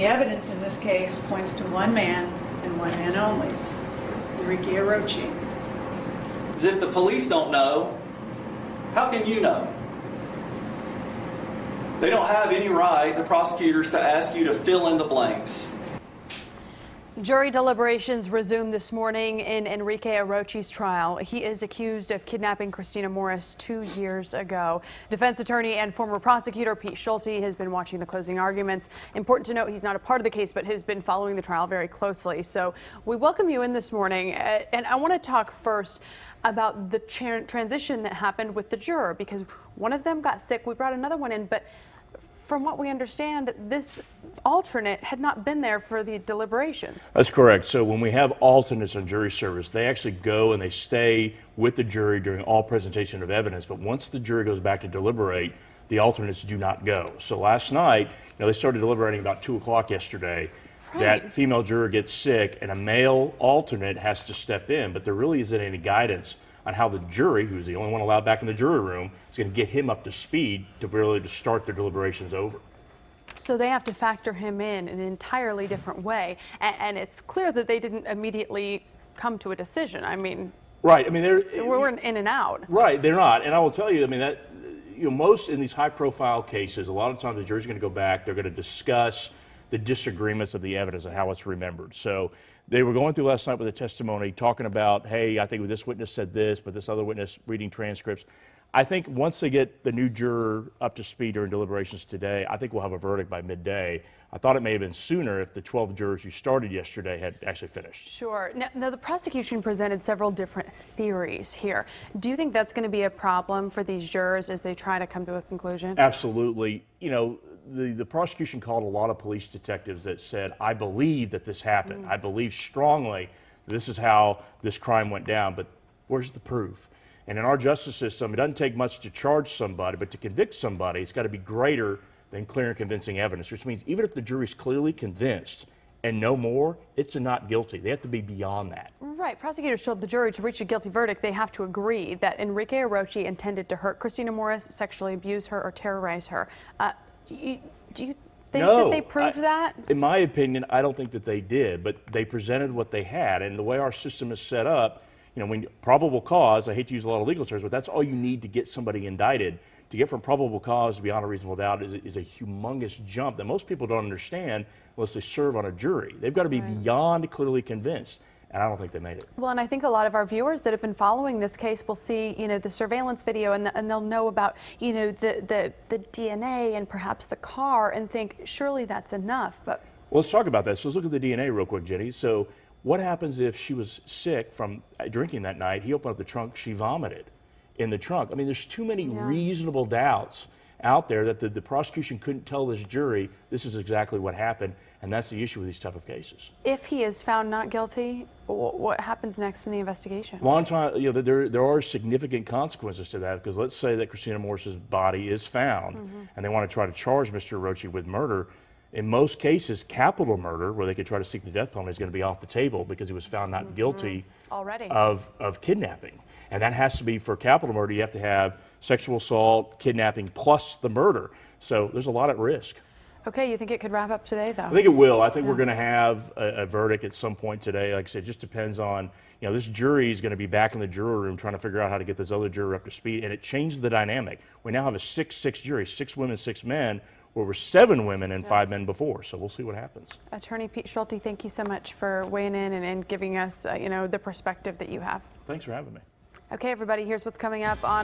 the evidence in this case points to one man and one man only, Enrique Orochi. As if the police don't know, how can you know? They don't have any right, the prosecutors, to ask you to fill in the blanks. Jury deliberations resumed this morning in Enrique Orochi's trial. He is accused of kidnapping Christina Morris 2 years ago. Defense attorney and former prosecutor Pete Schulte has been watching the closing arguments. Important to note, he's not a part of the case, but has been following the trial very closely. So we welcome you in this morning. And I want to talk first about the transition that happened with the juror, because one of them got sick. We brought another one in, but from what we understand, this alternate had not been there for the deliberations. That's correct. So when we have alternates on jury service, they actually go and they stay with the jury during all presentation of evidence. But once the jury goes back to deliberate, the alternates do not go. So last night, they started deliberating about 2 o'clock yesterday. Right. That female juror gets sick and a male alternate has to step in, but there really isn't any guidance on how the jury, who's the only one allowed back in the jury room, is going to get him up to speed to really to start their deliberations over. So they have to factor him in an entirely different way, and it's clear that they didn't immediately come to a decision. I mean, right? I mean, we're in and out. Right, they're not, and I will tell you. I mean, that most in these high-profile cases, a lot of times the jury's going to go back. They're going to discuss the disagreements of the evidence and how it's remembered. So they were going through last night with a testimony talking about, hey, I think this witness said this, but this other witness reading transcripts. I think once they get the new juror up to speed during deliberations today, I think we'll have a verdict by midday. I thought it may have been sooner if the 12 jurors who started yesterday had actually finished. Sure. Now the prosecution presented several different theories here. Do you think that's going to be a problem for these jurors as they try to come to a conclusion? Absolutely. The prosecution called a lot of police detectives that said, I believe that this happened. I believe strongly that this is how this crime went down, but where's the proof? And in our justice system, it doesn't take much to charge somebody, but to convict somebody, it's got to be greater than clear and convincing evidence, which means even if the jury's clearly convinced and no more, it's a not guilty. They have to be beyond that. Right. Prosecutors told the jury to reach a guilty verdict, they have to agree that Enrique Orochi intended to hurt Christina Morris, sexually abuse her, or terrorize her. Do you think that they proved that? In my opinion, I don't think that they did, but they presented what they had. And the way our system is set up, when probable cause, I hate to use a lot of legal terms, but that's all you need to get somebody indicted. To get from probable cause to beyond a reasonable doubt is a humongous jump that most people don't understand unless they serve on a jury. They've got to be beyond clearly convinced. And I don't think they made it. Well, and I think a lot of our viewers that have been following this case will see, the surveillance video and they'll know about, the DNA and perhaps the car and think, surely that's enough. But well, let's talk about that. So let's look at the DNA real quick, Jenny. So what happens if she was sick from drinking that night? He opened up the trunk, she vomited in the trunk. I mean, there's too many reasonable doubts out there that the prosecution couldn't tell this jury this is exactly what happened, and that's the issue with these type of cases. If he is found not guilty, what happens next in the investigation? Long time, there are significant consequences to that, because let's say that Christina Morris's body is found, and they want to try to charge Mr. Orochi with murder. In most cases, capital murder, where they could try to seek the death penalty, is going to be off the table because he was found not guilty already of kidnapping. And that has to be, for capital murder, you have to have sexual assault, kidnapping, plus the murder. So there's a lot at risk. Okay, you think it could wrap up today, though? I think it will. I think we're going to have a verdict at some point today. Like I said, it just depends on, this jury is going to be back in the jury room trying to figure out how to get this other juror up to speed, and it changed the dynamic. We now have a 6-6 jury, 6 women, 6 men, where we're 7 women and 5 men before. So we'll see what happens. Attorney Pete Schulte, thank you so much for weighing in and giving us, the perspective that you have. Thanks for having me. Okay, everybody, here's what's coming up on